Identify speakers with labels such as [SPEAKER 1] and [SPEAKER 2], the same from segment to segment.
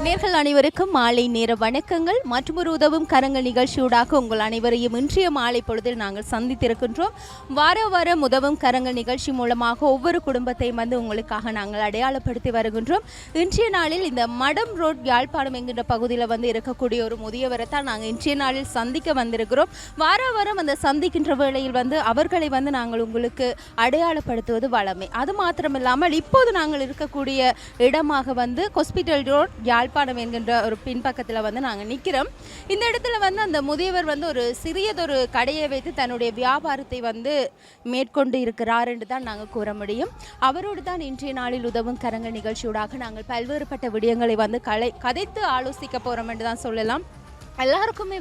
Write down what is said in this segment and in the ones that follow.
[SPEAKER 1] நேர்கள் அனைவருக்கும் மாலை நேர வணக்கங்கள். மற்றொரு உதவும் கரங்கள் நிகழ்ச்சியூடாக உங்கள் அனைவரையும் இன்றைய மாலை பொழுதில் நாங்கள் சந்தித்திருக்கின்றோம். வாரம் உதவும் கரங்கள் நிகழ்ச்சி மூலமாக ஒவ்வொரு குடும்பத்தையும் உங்களுக்காக நாங்கள் அடையாளப்படுத்தி வருகின்றோம். இன்றைய நாளில் இந்த மடம் ரோட் யாழ்ப்பாணம் என்கின்ற பகுதியில் இருக்கக்கூடிய ஒரு முதியவரை தான் நாங்கள் இன்றைய நாளில் சந்திக்க வந்திருக்கிறோம். வாரம் அந்த சந்திக்கின்ற வேளையில் அவர்களை நாங்கள் உங்களுக்கு அடையாளப்படுத்துவது வளமை. அது மாத்திரமில்லாமல் இப்போது நாங்கள் இருக்கக்கூடிய இடமாக ஹாஸ்பிட்டல் ரோட் யாழ்ப்பாணம் என்கின்ற ஒரு பின்பக்கத்தில் நாங்கள் நிற்கிறோம். இந்த இடத்துல அந்த முதியவர் ஒரு சிறியதொரு கடையை வைத்து தன்னுடைய வியாபாரத்தை மேற்கொண்டு இருக்கிறார் என்று தான் நாங்கள் கூற முடியும். அவரோடு தான் இன்றைய நாளில் உதவும் கரங்கள் நிகழ்ச்சியூடாக நாங்கள் பல்வேறுபட்ட விடயங்களை கதைத்து ஆலோசிக்க போகிறோம் என்று தான் சொல்லலாம். எல்லாருக்குமே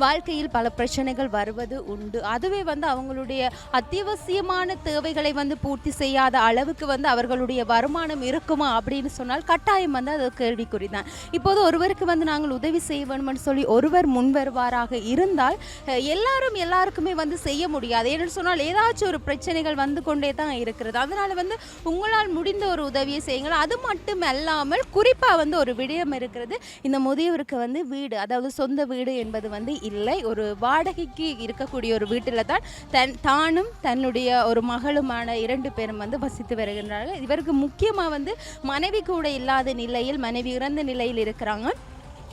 [SPEAKER 1] வாழ்க்கையில் பல பிரச்சனைகள் வருவது உண்டு. அதுவே அவங்களுடைய அத்தியாவசியமான தேவைகளை பூர்த்தி செய்யாத அளவுக்கு அவர்களுடைய வருமானம் இருக்குமா அப்படின்னு சொன்னால் கட்டாயம் அது கேள்விக்குறி தான். இப்போது ஒருவருக்கு நாங்கள் உதவி செய்ய வேணும்னு சொல்லி ஒருவர் முன்வருவாராக இருந்தால் எல்லாருக்குமே செய்ய முடியாது. ஏன்னு சொன்னால் ஏதாச்சும் ஒரு பிரச்சனைகள் கொண்டே தான் இருக்கிறது. அதனால உங்களால் முடிந்த ஒரு உதவியை செய்யுங்கள். அது மட்டும் அல்லாமல் குறிப்பாக ஒரு விடயம் இருக்கிறது. இந்த முதியவருக்கு வீடு, அதாவது சொந்த வீடு என்பது இல்லை. ஒரு வாடகைக்கு இருக்கக்கூடிய ஒரு வீட்டில் தான் தானும் தன்னுடைய ஒரு மகளுமான 2 பேரும் வசித்து வருகின்றார்கள். இவருக்கு முக்கியமாக மனைவி கூட இல்லாத நிலையில், மனைவி இறந்த நிலையில் இருக்கிறாங்க.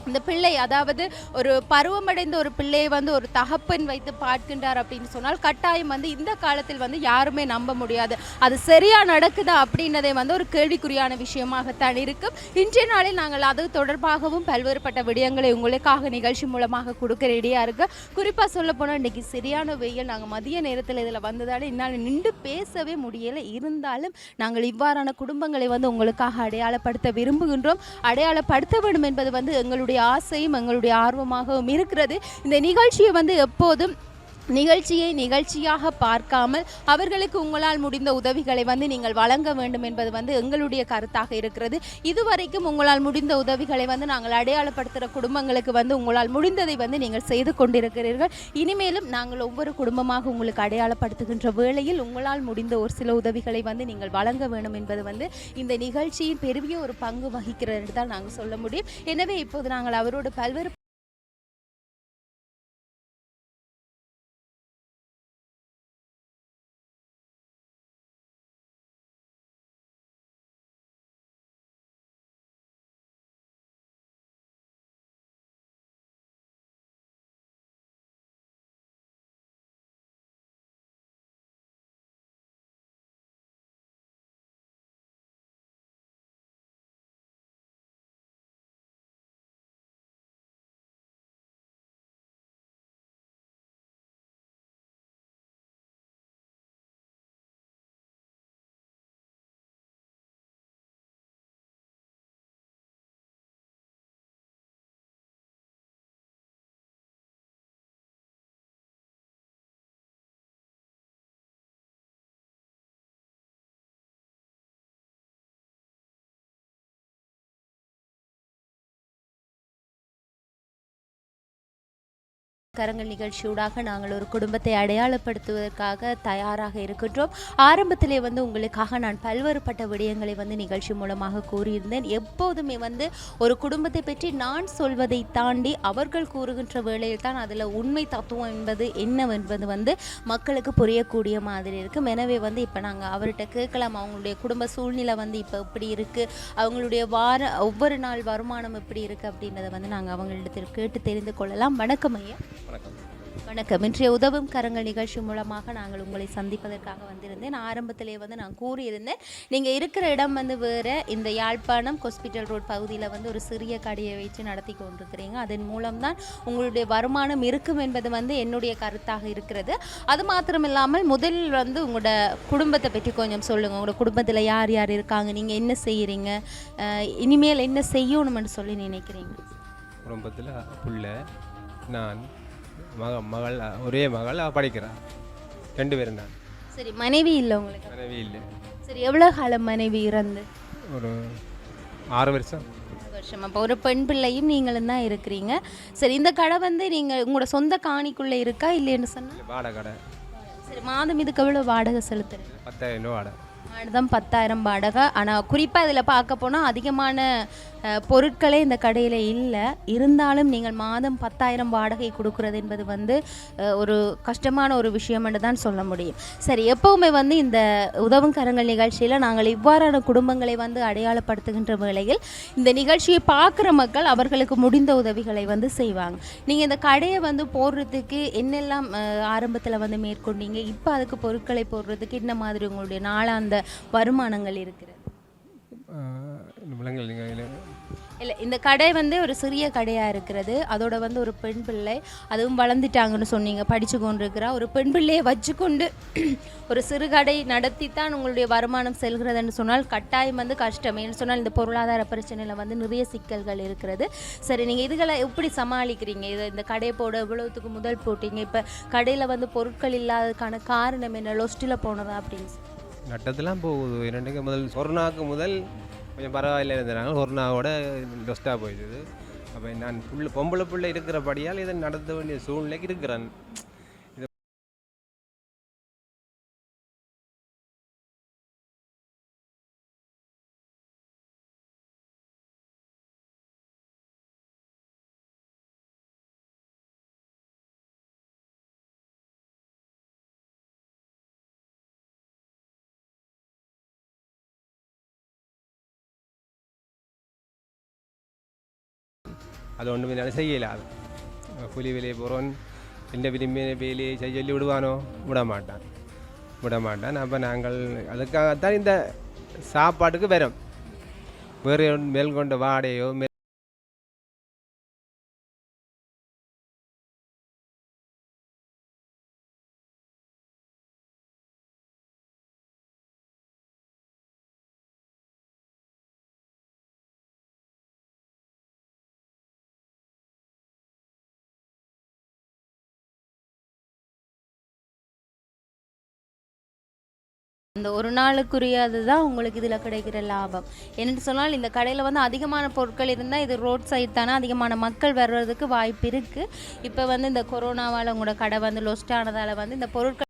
[SPEAKER 1] இந்த பிள்ளை, அதாவது ஒரு பருவமடைந்த ஒரு பிள்ளையை ஒரு தகப்பன் வைத்து பார்க்கின்றார் அப்படின்னு சொன்னால் கட்டாயம் இந்த காலத்தில் யாருமே நம்ப முடியாது. அது சரியா நடக்குதா அப்படின்னதை ஒரு கேள்விக்குறியான விஷயமாகத்தான் இருக்கும். இன்றைய நாளில் நாங்கள் அது தொடர்பாகவும் பல்வேறுபட்ட விடயங்களை உங்களுக்காக நிகழ்ச்சி மூலமாக கொடுக்க ரெடியா இருக்கு. குறிப்பாக சொல்ல போனால் இன்றைக்கி சரியான வெயில். நாங்கள் மதிய நேரத்தில் இதில் வந்ததால் என்னால் நின்று பேசவே முடியலை. இருந்தாலும் நாங்கள் இவ்வாறான குடும்பங்களை உங்களுக்காக அடையாளப்படுத்த விரும்புகின்றோம். அடையாளப்படுத்த வேண்டும் என்பது எங்களுடைய ஆசையும் எங்களுடைய ஆர்வமாகவும் இருக்கிறது. இந்த நிகழ்ச்சியை எப்போதும் நிகழ்ச்சியாக பார்க்காமல் அவர்களுக்கு உங்களால் முடிந்த உதவிகளை நீங்கள் வழங்க வேண்டும் என்பது எங்களுடைய கருத்தாக இருக்கிறது. இதுவரைக்கும் உங்களால் முடிந்த உதவிகளை நாங்கள் அடையாளப்படுத்துகிற குடும்பங்களுக்கு உங்களால் முடிந்ததை நீங்கள் செய்து கொண்டிருக்கிறீர்கள். இனிமேலும் நாங்கள் ஒவ்வொரு குடும்பமாக உங்களுக்கு அடையாளப்படுத்துகின்ற வேளையில் உங்களால் முடிந்த ஒரு சில உதவிகளை நீங்கள் வழங்க வேண்டும் என்பது இந்த நிகழ்ச்சியின் பெரிய ஒரு பங்கு வகிக்கிறது என்று தான் நாங்கள் சொல்ல முடியும். எனவே இப்போது நாங்கள் அவரோடு பல்வேறு கரங்கள் நிகழ்ச்சியூடாக நாங்கள் ஒரு குடும்பத்தை அடையாளப்படுத்துவதற்காக தயாராக இருக்கின்றோம். ஆரம்பத்திலே உங்களுக்காக நான் பல்வேறுபட்ட விடயங்களை நிகழ்ச்சி மூலமாக கூறியிருந்தேன். எப்போதுமே ஒரு குடும்பத்தை பற்றி நான் சொல்வதை தாண்டி அவர்கள் கூறுகின்ற வேளையில் தான் அதில் உண்மை தத்துவம் என்பது என்னவென்பது மக்களுக்கு புரியக்கூடிய மாதிரி இருக்கும். எனவே இப்போ நாங்கள் அவர்கிட்ட கேட்கலாம், அவங்களுடைய குடும்ப சூழ்நிலை இப்போ எப்படி இருக்குது, அவங்களுடைய ஒவ்வொரு நாள் வருமானம் எப்படி இருக்குது அப்படின்றத நாங்கள் அவங்களிடத்தில் கேட்டு தெரிந்து கொள்ளலாம். வணக்கம் ஐயா. வணக்கம். இன்றைய உதவும் கரங்கள் நிகழ்ச்சி மூலமாக நாங்கள் உங்களை சந்திப்பதற்காக வந்திருந்தேன். ஆரம்பத்திலே நான் கூறியிருந்தேன், நீங்கள் இருக்கிற இடம் வேறு, இந்த யாழ்ப்பாணம் ஹாஸ்பிட்டல் ரோட் பகுதியில் ஒரு சிறிய கடையை வச்சு நடத்தி கொண்டிருக்கிறீங்க. அதன் மூலம்தான் உங்களுடைய வருமானம் இருக்கும் என்பது என்னுடைய கருத்தாக இருக்கிறது. அது மாத்திரமில்லாமல் முதலில் உங்களோட குடும்பத்தை பற்றி கொஞ்சம் சொல்லுங்கள். உங்களோட குடும்பத்தில் யார் யார் இருக்காங்க, நீங்கள் என்ன செய்கிறீங்க, இனிமேல் என்ன செய்யணும்னு சொல்லி நினைக்கிறீங்க?
[SPEAKER 2] குடும்பத்தில் புள்ள, நான், மகள், ஒரே மகள் படிக்கிறான், 2 பேரும் தான்.
[SPEAKER 1] சரி, மனைவி இல்லை உங்களுக்கு?
[SPEAKER 2] மனைவி இல்லை.
[SPEAKER 1] சரி, எவ்வளோ காலம் மனைவி இறந்து?
[SPEAKER 2] ஒரு 6 வருஷம்.
[SPEAKER 1] அப்போ ஒரு பெண் பிள்ளையும் நீங்களும் தான் இருக்கிறீங்க. சரி, இந்த கடை நீங்கள் உங்களோட சொந்த காணிக்குள்ளே இருக்கா இல்லைன்னு சொன்னால்?
[SPEAKER 2] வாடகை கடை.
[SPEAKER 1] சரி, மாதம் இதுக்கு எவ்வளோ வாடகை செலுத்துறீங்க?
[SPEAKER 2] 10,000 வாடகை.
[SPEAKER 1] தான் 10,000 வாடகை. ஆனால் குறிப்பாக இதில் பார்க்க போனால் அதிகமான பொருட்களே இந்த கடையில் இல்லை, இருந்தாலும் நீங்கள் மாதம் 10,000 வாடகை கொடுக்குறது என்பது வந்து ஒரு கஷ்டமான ஒரு விஷயம் என்று தான் சொல்ல முடியும். சரி, எப்போவுமே வந்து இந்த உதவும் கரங்கள் நிகழ்ச்சியில் நாங்கள் இவ்வாறான குடும்பங்களை வந்து அடையாளப்படுத்துகின்ற வேளையில் இந்த நிகழ்ச்சியை பார்க்குற மக்கள் அவர்களுக்கு முடிந்த உதவிகளை வந்து செய்வாங்க. நீங்கள் இந்த கடையை வந்து போடுறதுக்கு என்னெல்லாம் ஆரம்பத்தில் வந்து மேற்கொண்டீங்க? இப்போ அதுக்கு பொருட்களை போடுறதுக்கு என்ன மாதிரி உங்களுடைய நாளாந்த வருமானங்கள் இருக்கிறது?
[SPEAKER 2] விலங்குகள் நீங்கள்
[SPEAKER 1] இல்லை, இந்த கடை வந்து ஒரு சிறிய கடையாக இருக்கிறது. அதோட வந்து ஒரு பெண் பிள்ளை, அதுவும் வளர்ந்துட்டாங்கன்னு சொன்னீங்க, படித்து கொண்டு இருக்கிறா. ஒரு பெண் பிள்ளையை வச்சுக்கொண்டு ஒரு சிறு கடை நடத்தித்தான் உங்களுடைய வருமானம் செல்கிறதுன்னு சொன்னால் கட்டாயம் வந்து கஷ்டம். ஏன்னு சொன்னால் இந்த பொருளாதார பிரச்சனையில் வந்து நிறைய சிக்கல்கள் இருக்கிறது. சரி, நீங்கள் இதுகளை எப்படி சமாளிக்கிறீங்க? இந்த கடை போட எவ்வளோத்துக்கு முதல் போட்டீங்க? இப்போ கடையில் வந்து பொருட்கள் இல்லாததுக்கான காரணம் என்ன? லொஸ்ட்டில் போனதா அப்படின்னு
[SPEAKER 2] நட்டத்தெல்லாம் போகுது. இரண்டுக்கு முதல் கொரோனாவுக்கு முதல் கொஞ்சம் பரவாயில்ல இருந்தாங்க. கொரோனாவோட லொஸ்ட்டாக போயிடுது. அப்போ நான் பொம்பளை பிள்ளை இருக்கிறபடியால் இதை நடத்த வேண்டிய சூழ்நிலைக்கு இருக்கிறேன். அது ஒன்று பின்னாலும் செய்யலாது. கூலி வேலையை போகிறோன் எந்த விரும்பி வேலையை செய்ய சொல்லி விடுவானோ? விட மாட்டான். அப்போ நாங்கள் அதுக்காகத்தான் இந்த சாப்பாட்டுக்கு வரோம். வேறு மேல்கொண்ட வாடையோ
[SPEAKER 1] இந்த ஒரு நாளுக்குரிய அதுதான் உங்களுக்கு இதில் கிடைக்கிற லாபம். என்னென்னு சொன்னால் இந்த கடையில் வந்து அதிகமான பொருட்கள் இருந்தால் இது ரோட் சைட் தானே, அதிகமான மக்கள் வர்றதுக்கு வாய்ப்பு இருக்குது. இப்போ வந்து இந்த கொரோனாவால் உங்களோட கடை வந்து லொஸ்ட் ஆனதால் வந்து இந்த பொருட்கள்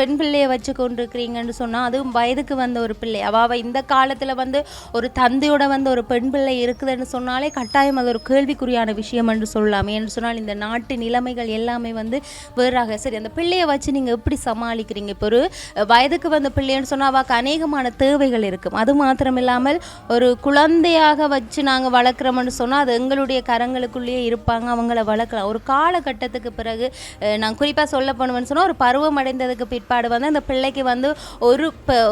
[SPEAKER 1] பெண் பிள்ளையை வச்சு கொண்டிருக்கிறீங்கன்னு சொன்னால் அதுவும் வயதுக்கு வந்த ஒரு பிள்ளை அவள் இந்த காலத்தில் வந்து ஒரு தந்தையோட வந்து ஒரு பெண் பிள்ளை இருக்குதுன்னு சொன்னாலே கட்டாயம் அது ஒரு கேள்விக்குறியான விஷயம் என்று சொல்லலாம். என்று சொன்னால் இந்த நாட்டு நிலைமைகள் எல்லாமே வந்து வேறாக. சரி, அந்த பிள்ளையை வச்சு நீங்கள் எப்படி சமாளிக்கிறீங்க? இப்போ ஒரு வயதுக்கு வந்த பிள்ளைன்னு சொன்னால் அவளுக்கு அநேகமான தேவைகள் இருக்கும். அது மாத்திரம் இல்லாமல் ஒரு குழந்தையாக வச்சு நாங்கள் வளர்க்குறோம்னு சொன்னால் அது எங்களுடைய கரங்களுக்குள்ளேயே இருப்பாங்க, அவங்கள வளர்க்கலாம். ஒரு காலகட்டத்துக்கு பிறகு நான் குறிப்பாக சொல்ல போனோம்னு சொன்னால் ஒரு பருவம் அடைந்ததுக்கு பிற்பாடு வந்து அந்த பிள்ளைக்கு வந்து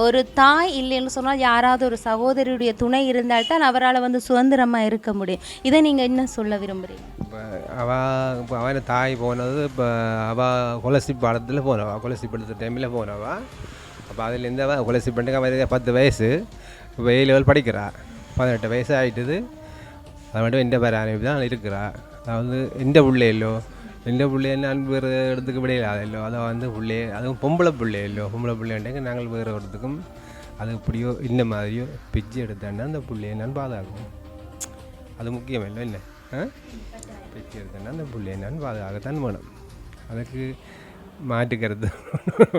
[SPEAKER 1] ஒரு தாய் இல்லைன்னு சொன்னால் யாராவது ஒரு சகோதரியுடைய துணை இருந்தால்தான் அவரால் வந்து சுதந்திரமாக இருக்க முடியும். இதை நீங்கள் என்ன சொல்ல விரும்புகிறீங்க?
[SPEAKER 2] இப்போ அவன் தாய் போனது இப்போ அவள் கொலசி பாடத்தில் போனவா, கொலசி படுத்த டைமில் போனவா. அப்போ அதுலேருந்து அவள் கொலசி பண்ணிட்டு அவன் 10 வயசு, இப்போ A level படிக்கிறா. 18 வயசு ஆகிட்டுது. அது மட்டும் எந்த பேர் அனுப்பி தான் இருக்கிறா. அதாவது எந்த பிள்ளையல்லோ எந்த பிள்ளைய நான் வேறு இடத்துக்கு விடையிலாதல்லோ, அதை வந்து பிள்ளைய அதுவும் பொம்பளை பிள்ளையல்லோ, பொம்பளை பிள்ளைன்ட்டு நாங்கள் வேறு இடத்துக்கும் அது இப்படியோ இந்த மாதிரியோ பிச்சு எடுத்தாண்டா அந்த பிள்ளையை நான் பாதுகாக்கணும். அது முக்கியம் இல்லை என்ன பிச்சு எடுத்தாண்டா அந்த பிள்ளையை நான் பாதுகாக்கத்தான் வேணும். அதுக்கு மாட்டுக்கிறது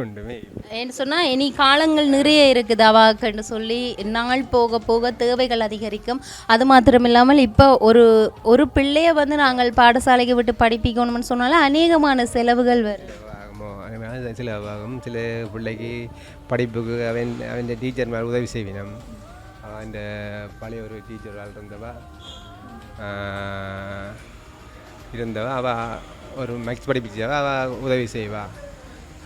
[SPEAKER 2] ஒன்றுமே
[SPEAKER 1] ஏன்னு சொன்னால் இனி காலங்கள் நிறைய இருக்குது அவாக்குன்னு சொல்லி நாள் போக போக தேவைகள் அதிகரிக்கும். அது மாத்திரம் இல்லாமல் இப்போ ஒரு பிள்ளையை வந்து நாங்கள் பாடசாலைக்கு விட்டு படிப்பிக்கணும்னு சொன்னாலும் அநேகமான செலவுகள் வரும்.
[SPEAKER 2] சிலவாகும். சில பிள்ளைக்கு படிப்புக்கு அவன் டீச்சர் மேலே உதவி செய்வினம். அவன் பழைய ஒரு டீச்சர் இருந்தவா அவள் ஒரு மேக்ஸ் படிப்பிச்சவா அவள் உதவி செய்வா.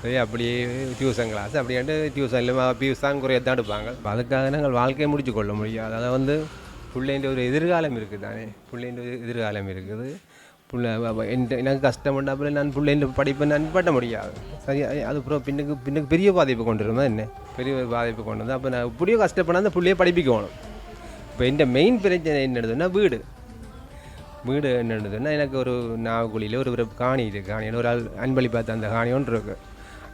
[SPEAKER 2] சரி, அப்படியே டியூஷன் கிளாஸ் அப்படின்ட்டு டியூஷன்லையும் அவள் ஃபீஸ் தான் குறையத்தான் எடுப்பாங்க. அதுக்காக நாங்கள் வாழ்க்கையை முடிச்சு கொள்ள முடியாது. அதை வந்து பிள்ளைன்ற ஒரு எதிர்காலம் இருக்குது தானே, பிள்ளைன்ற ஒரு எதிர்காலம் இருக்குது. எனக்கு கஷ்டப்பட்ட அப்புறம் நான் பிள்ளைன்ற படிப்பை நான் பட்ட முடியாது. சரி, அது அப்புறம் பின்னுக்கு பெரிய பாதிப்பு கொண்டு வருமா என்ன, பெரிய பாதிப்பு கொண்டு வந்து அப்போ நான் இப்படியோ கஷ்டப்பட அந்த பிள்ளையை படிப்பிக்கணும். இப்போ இந்த மெயின் பிரச்சனை என்னதுன்னா வீடு என்னதுன்னா எனக்கு ஒரு நாவக்குழியில் ஒரு காணி இருக்குது. காணியில் ஒரு ஆள் அன்பளி பார்த்து அந்த காணி ஒன்று இருக்குது.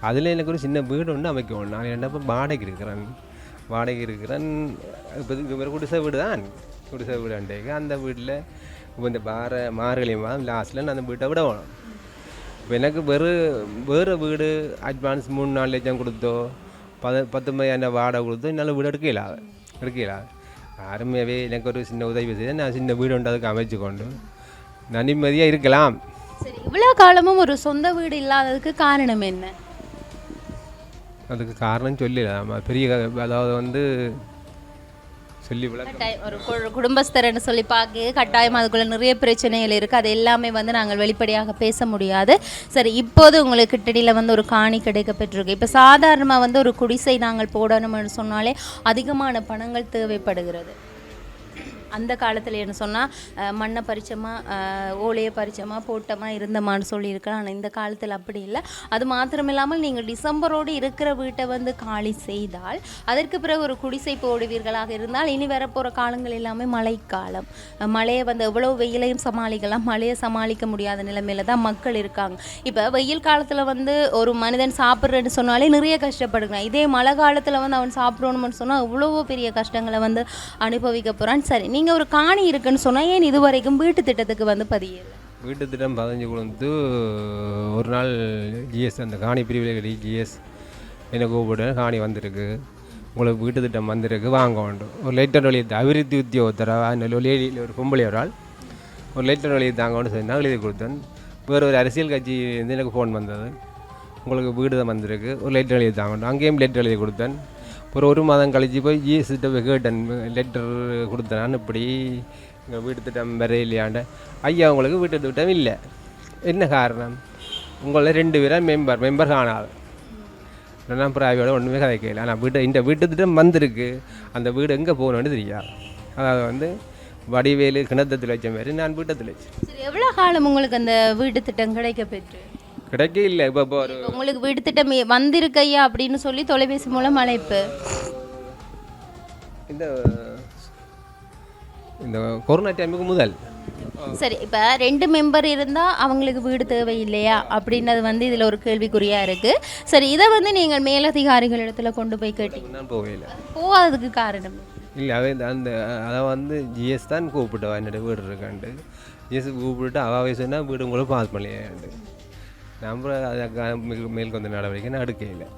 [SPEAKER 2] அதில் எனக்கு ஒரு சின்ன வீடு ஒன்று அமைக்கணும். நான் என்ன இப்போ வாடகை இருக்கிறேன். இப்போ ஒரு குடிசை வீடு தான், குடிசை வீடுண்டேக்கு அந்த வீட்டில் இப்போ இந்த மார்கழி மாதம் லாஸ்ட்டில் நான் அந்த வீட்டை விட வேணும். இப்போ எனக்கு வேறு வீடு அட்வான்ஸ் 3-4 லட்சம் கொடுத்தோ 19,000 வாடகை கொடுத்தோ என்னால் வீடு எடுக்கலாது. அருமையாகவே எனக்கு ஒரு சின்ன உதவி செய்து நான் சின்ன வீடு ஒன்று அதுக்கு அமைச்சு கொண்டு நான் நிம்மதியாக இருக்கலாம்.
[SPEAKER 1] சரி, இவ்வளோ காலமும் ஒரு சொந்த வீடு இல்லாததுக்கு காரணம் என்ன?
[SPEAKER 2] அதுக்கு காரணம் சொல்லலாம் பெரிய, அதாவது வந்து சொல்லி
[SPEAKER 1] ஒரு குடும்பஸ்தரன்னு சொல்லி பார்க்க கட்டாயம் அதுக்குள்ள நிறைய பிரச்சனைகள் இருக்குது. அது எல்லாமே வந்து நாங்கள் வெளிப்படையாக பேச முடியாது. சரி, இப்போது உங்களுக்கு கிட்டடியில் வந்து ஒரு காணி கிடைக்க பெற்றிருக்கு. இப்போ சாதாரணமாக வந்து ஒரு குடிசை நாங்கள் போடணும்னு சொன்னாலே அதிகமான பணங்கள் தேவைப்படுகிறது. அந்த காலத்தில் என்ன சொன்னால் மண்ணை பறிச்சோமா ஓலையை பறிச்சோமா போட்டோமா இருந்தமான்னு சொல்லியிருக்கலாம். ஆனால் இந்த காலத்தில் அப்படி இல்லை. அது மாத்திரமில்லாமல் நீங்கள் டிசம்பரோடு இருக்கிற வீட்டை வந்து காலி செய்தால் அதற்கு பிறகு ஒரு குடிசை போடுவீர்களாக இருந்தால் இனி வரப்போகிற காலங்கள் எல்லாமே மழைக்காலம். மழையை வந்து எவ்வளோ வெயிலையும் சமாளிக்கலாம், மழையை சமாளிக்க முடியாத நிலைமையில தான் மக்கள் இருக்காங்க. இப்போ வெயில் காலத்தில் வந்து ஒரு மனிதன் சாப்பிட்றேன்னு சொன்னாலே நிறைய கஷ்டப்படுகிறான். இதே மழை காலத்தில் வந்து அவன் சாப்பிடணும்னு சொன்னால் எவ்வளவோ பெரிய கஷ்டங்களை வந்து அனுபவிக்க போகிறான். சரி, நீங்கள் ஒரு காணி இருக்குன்னு சொன்னால் ஏன் இதுவரைக்கும் வீட்டு திட்டத்துக்கு வந்து பதியலை?
[SPEAKER 2] வீட்டு திட்டம் 15 கொடுத்து ஒரு நாள் ஜிஎஸ் அந்த காணி பிரிவில் ஜிஎஸ் என்னை கூப்பிட்டு காணி வந்திருக்கு, உங்களுக்கு வீட்டு திட்டம் வந்திருக்கு, வாங்க வேண்டும். ஒரு லெட்டர் வழி அபிவிருத்தி உத்தியோகத்தராக லேடியில் ஒரு பொம்பளை ஒரு ஆள் ஒரு லெட்டர் வழி தாங்கன்னு சொல்லி நான் எழுதி கொடுத்தேன். வேறு ஒரு அரசியல் கட்சி வந்து எனக்கு ஃபோன் வந்தது, உங்களுக்கு வீடு தான் வந்திருக்கு, ஒரு லெட்டர் எழுதி தாங்கணும். அங்கேயும் லெட்டர் எழுதி கொடுத்தேன். ஒரு மாதம் கழிச்சு போய் ஜிஎஸ்கிட்ட போய் கேட்டேன், லெட்டர் கொடுத்தேன். நான் இப்படி எங்கள் வீட்டு திட்டம் வேற இல்லையாண்ட. ஐயா, உங்களுக்கு வீட்டு திட்டம் இல்லை, என்ன காரணம்? உங்களை 2 பேராக மெம்பர் காணாது. நான் பிராவியோட ஒன்றுமே கதைக்கல. ஆனால் இந்த வீட்டு திட்டம் வந்திருக்கு, அந்த வீடு எங்கே போகணுன்னு தெரியாது. அதாவது வந்து வடிவேலு கிணத்தத்தில் வச்ச மாதிரி நான் வீட்டத்தில் வச்சேன்.
[SPEAKER 1] சரி, எவ்வளோ காலம் உங்களுக்கு அந்த வீட்டு திட்டம் கிடைக்க பெற்று?
[SPEAKER 2] கிடைக்க இல்லை. இப்போ
[SPEAKER 1] உங்களுக்கு வீடு திட்டம் வந்திருக்கையா அப்படின்னு சொல்லி தொலைபேசி மூலம் அழைப்பு.
[SPEAKER 2] இந்த கொரோனா டைமுக்கு முதல்.
[SPEAKER 1] சரி, இப்போ 2 மெம்பர் இருந்தால் அவங்களுக்கு வீடு தேவை இல்லையா அப்படின்றது வந்து இதில் ஒரு கேள்விக்குறியாக இருக்குது. சரி, இதை வந்து நீங்கள் மேலதிகாரிகள் இடத்துல கொண்டு போய் கேட்டீங்க?
[SPEAKER 2] நான் போகல.
[SPEAKER 1] போகாததுக்கு காரணம்
[SPEAKER 2] இல்லை, அதை வந்து ஜிஎஸ் தான் கூப்பிட்டவா என்னோட வீடு இருக்காண்டு. ஜிஎஸ் கூப்பிட்டு அவ சொன்னால் வீடு உங்களை பாஸ் பண்ணியாண்டு. நம்ம அதுக்கு மேல் கொஞ்சம் நடவடிக்கை நான் எடுக்கையில்.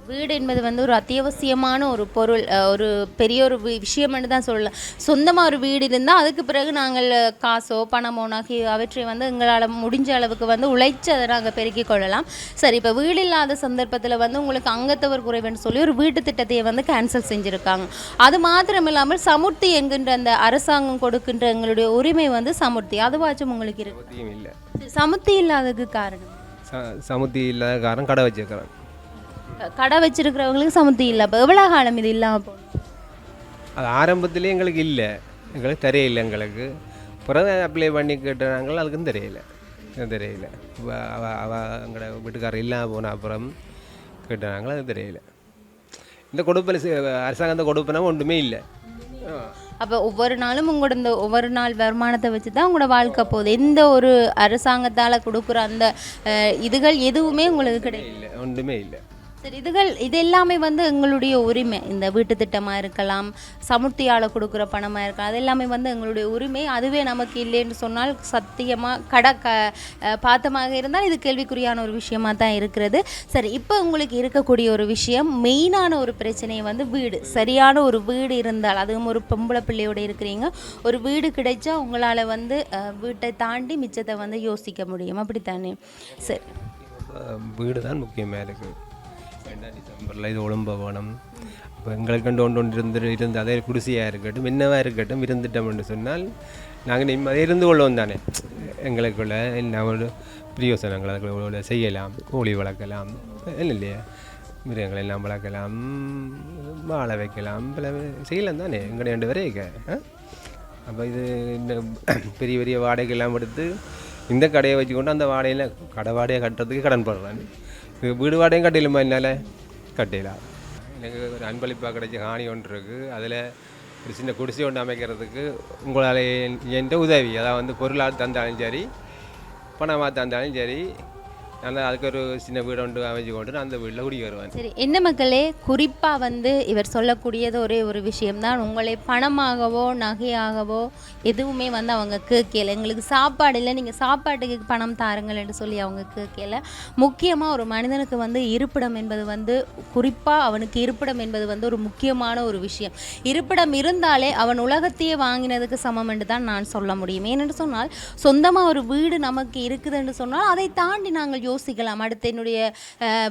[SPEAKER 1] வீடு என்பது வந்து ஒரு அத்தியாவசியமான ஒரு பொருள், ஒரு பெரிய ஒரு விஷயம்னு தான் சொல்லலாம். சொந்தமாக ஒரு வீடு இருந்தால் அதுக்கு பிறகு நாங்கள் காசோ பணமோ நகையோ அவற்றை வந்து எங்களால் முடிஞ்ச அளவுக்கு வந்து உழைச்சி அதை நாங்கள் பெருக்கிக் கொள்ளலாம். சரி, இப்போ வீடு இல்லாத சந்தர்ப்பத்தில் வந்து உங்களுக்கு அங்கத்தவர் குறைவுன்னு சொல்லி ஒரு வீட்டு திட்டத்தையே வந்து கேன்சல் செஞ்சுருக்காங்க. அது மாத்திரம் இல்லாமல் சமுர்த்தி என்கின்ற அந்த அரசாங்கம் கொடுக்கின்ற எங்களுடைய உரிமை வந்து சமுர்த்தி, அதுவாச்சும் உங்களுக்கு இருக்கு?
[SPEAKER 2] இல்லை.
[SPEAKER 1] சமுர்த்தி இல்லாததுக்கு காரணம்?
[SPEAKER 2] சமுத்தி இல்லாத காரணம் கடை வச்சுருக்கிறேன்.
[SPEAKER 1] கடை வச்சிருக்கிறவங்களுக்கு சமுத்தி இல்லை. அப்போ எவ்வளோ காலம் இது இல்லாமல் போகணும்?
[SPEAKER 2] அது ஆரம்பத்திலே எங்களுக்கு இல்லை, எங்களுக்கு தெரியல. எங்களுக்கு பிறகு அப்ளை பண்ணி கேட்டாங்க, அதுக்கும் தெரியல. அவ எங்களோட வீட்டுக்காரர் இல்லாமல் போன அப்புறம் கேட்டாங்க, அது தெரியல. இந்த கொடுப்பனை அரசாங்கத்தை கொடுப்பனா ஒன்றுமே இல்லை.
[SPEAKER 1] அப்போ ஒவ்வொரு நாளும் உங்களோட இந்த ஒவ்வொரு நாள் வருமானத்தை வச்சு தான் உங்களோட வாழ்க்கை போகுது. எந்த ஒரு அரசாங்கத்தால் கொடுக்குற அந்த இதுகள் எதுவுமே உங்களுக்கு கிடையாது?
[SPEAKER 2] இல்லை, ஒன்றுமே இல்லை.
[SPEAKER 1] சரி, இது எல்லாமே வந்து எங்களுடைய உரிமை. இந்த வீட்டு திட்டமாக இருக்கலாம், சமுர்த்தியால் கொடுக்குற பணமாக இருக்கலாம், அது எல்லாமே வந்து எங்களுடைய உரிமை. அதுவே நமக்கு இல்லைன்னு சொன்னால் சத்தியமாக பார்த்தமாக இருந்தால் இது கேள்விக்குறியான ஒரு விஷயமாக தான் இருக்கிறது. சரி, இப்போ உங்களுக்கு இருக்கக்கூடிய ஒரு விஷயம், மெயினான ஒரு பிரச்சனையை வந்து வீடு. சரியான ஒரு வீடு இருந்தால், அதுவும் ஒரு பொம்பளை பிள்ளையோடு இருக்கிறீங்க, ஒரு வீடு கிடைச்சா உங்களால் வந்து வீட்டை தாண்டி மிச்சத்தை வந்து யோசிக்க முடியும், அப்படித்தானே? சரி,
[SPEAKER 2] வீடு தான் முக்கியமாக இருக்குது. 2 டிசம்பரில் இது ஒழும்ப வேணும். இப்போ எங்களுக்கு இருந்து அதே குடிசையாக இருக்கட்டும், என்னவாக இருக்கட்டும், இருந்துட்டோம்னு சொன்னால் நாங்கள் நிம்மதியாக இருந்து கொள்வோம் தானே. எங்களுக்குள்ள என்ன ஒரு பிரியோசனங்கள் அதுக்குள்ள செய்யலாம். கோழி வளர்க்கலாம், இல்லையா, மிருகங்கள் எல்லாம் வளர்க்கலாம், வாழை வைக்கலாம், செய்யலாம் தானே எங்களுடைய 2 வரைக்க. அப்போ இது இந்த பெரிய பெரிய வாடகைலாம் எடுத்து இந்த கடையை வச்சுக்கொண்டு அந்த வாடகையில் கடை வாடகை கட்டுறதுக்கு கடன் போடுறாங்க. வீடு வாடகையும் கட்டிலுமா? என்னால் கட்டிடலாம். எனக்கு ஒரு அன்பளிப்பாக கிடைச்ச காணி ஒன்று இருக்குது. அதில் ஒரு சின்ன குடிசை ஒன்று அமைக்கிறதுக்கு உங்களால் என்கிட்ட உதவி, அதாவது வந்து பொருளாக தந்தாலும் சரி, பணமாக தந்தாலும் சரி, நான் அதுக்கு ஒரு சின்ன வீடு ஒன்று அமைச்சு கொண்டு நான் அந்த வீட்டில் குடி வருவேன்.
[SPEAKER 1] சரி, என்ன மக்களே, குறிப்பாக வந்து இவர் சொல்லக்கூடியது ஒரே ஒரு விஷயம்தான். உங்களை பணமாகவோ நகையாகவோ எதுவுமே வந்து அவங்க கேட்கல. எங்களுக்கு சாப்பாடு இல்லை, நீங்கள் சாப்பாட்டுக்கு பணம் தாருங்கள் என்று சொல்லி அவங்க கேட்கல. முக்கியமாக ஒரு மனிதனுக்கு வந்து இருப்பிடம் என்பது வந்து, குறிப்பாக அவனுக்கு இருப்பிடம் என்பது வந்து ஒரு முக்கியமான ஒரு விஷயம். இருப்பிடம் இருந்தாலே அவன் உலகத்தையே வாங்கினதுக்கு சமம் என்று தான் நான் சொல்ல முடியும். ஏனென்று சொன்னால், சொந்தமாக ஒரு வீடு நமக்கு இருக்குது என்று சொன்னால் அதை தாண்டி நாங்கள் யோசிக்கலாம். அடுத்து என்னுடைய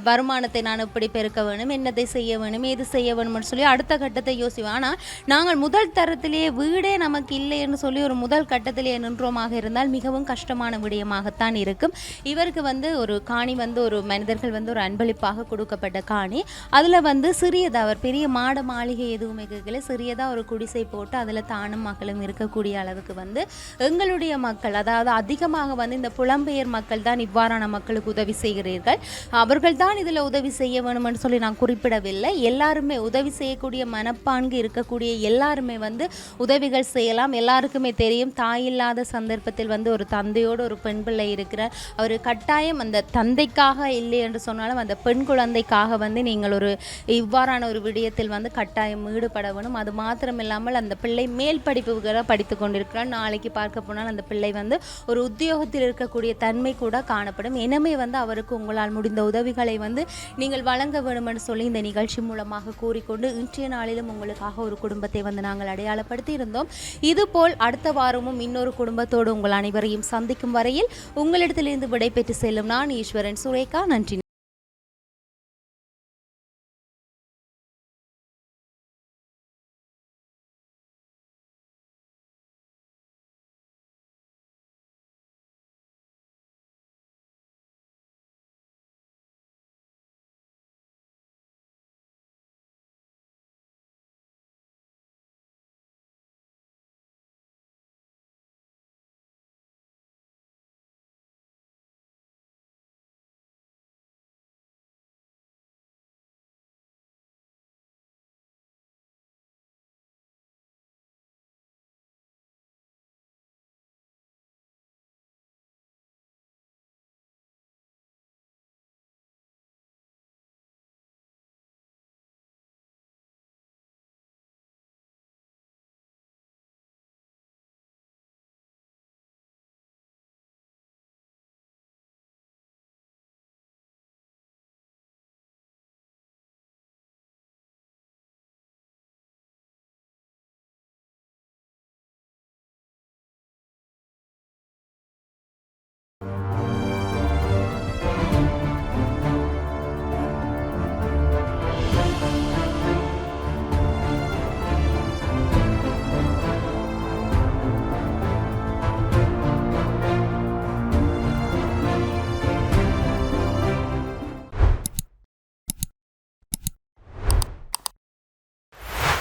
[SPEAKER 1] வருமானத்தை நான் எப்படி பெருக்க வேணும், என்னத்தை செய்ய வேணும், ஏது செய்ய வேணும்னு சொல்லி அடுத்த கட்டத்தை யோசிப்போம். ஆனால் நாங்கள் முதல் தரத்திலேயே வீடே நமக்கு இல்லைன்னு சொல்லி ஒரு முதல் கட்டத்திலேயே நின்றோமாக இருந்தால் மிகவும் கஷ்டமான விடயமாகத்தான் இருக்கும். இவருக்கு வந்து ஒரு காணி வந்து ஒரு மனிதர்கள் வந்து ஒரு அன்பளிப்பாக கொடுக்கப்பட்ட காணி. அதில் வந்து சிறியதாக, அவர் பெரிய மாட மாளிகை எதுவுமே கேட்கல, சிறியதாக ஒரு குடிசை போட்டு அதில் தானும் மக்களும் இருக்கக்கூடிய அளவுக்கு வந்து எங்களுடைய மக்கள், அதாவது அதிகமாக வந்து இந்த புலம்பெயர் மக்கள் தான் இவ்வாறான மக்களுக்கு உதவி செய்கிறீர்கள். அவர்கள் தான் இதில் உதவி செய்ய வேணும்னு சொல்லி நான் குறிப்பிடவில்லை. எல்லாருமே உதவி செய்யக்கூடிய மனப்பான்கு இருக்கக்கூடிய எல்லாருமே வந்து உதவிகள் செய்யலாம். எல்லாருக்குமே தெரியும், தாயில்லாத சந்தர்ப்பத்தில் வந்து ஒரு தந்தையோடு ஒரு பெண் பிள்ளை இருக்கிறார். அவர் கட்டாயம் அந்த தந்தைக்காக இல்லை என்று சொன்னாலும் அந்த பெண் குழந்தைக்காக வந்து நீங்கள் ஒரு இவ்வாறான ஒரு விடயத்தில் வந்து கட்டாயம் ஈடுபட வேணும். அது மாத்திரம் இல்லாமல் அந்த பிள்ளை மேல் படிப்புகளை படித்து கொண்டிருக்கிறார். நாளைக்கு பார்க்க போனால் அந்த பிள்ளை வந்து ஒரு உத்தியோகத்தில் இருக்கக்கூடிய தன்மை கூட காணப்படும். எனவே வந்து அவருக்கு உங்களால் முடிந்த உதவிகளை வந்து நீங்கள் வழங்க வேண்டும் என்று சொல்லி இந்த நிகழ்ச்சி மூலமாக கூறிக்கொண்டு, இன்றைய நாளிலும் உங்களுக்காக ஒரு குடும்பத்தை வந்து நாங்கள் அடையாளப்படுத்தி இருந்தோம். இதுபோல் அடுத்த வாரமும் இன்னொரு குடும்பத்தோடு உங்கள் அனைவரையும் சந்திக்கும் வரையில் உங்களிடத்திலிருந்து விடைபெற்று செல்லும் நான் ஈஸ்வரன் சுரேகா. நன்றி.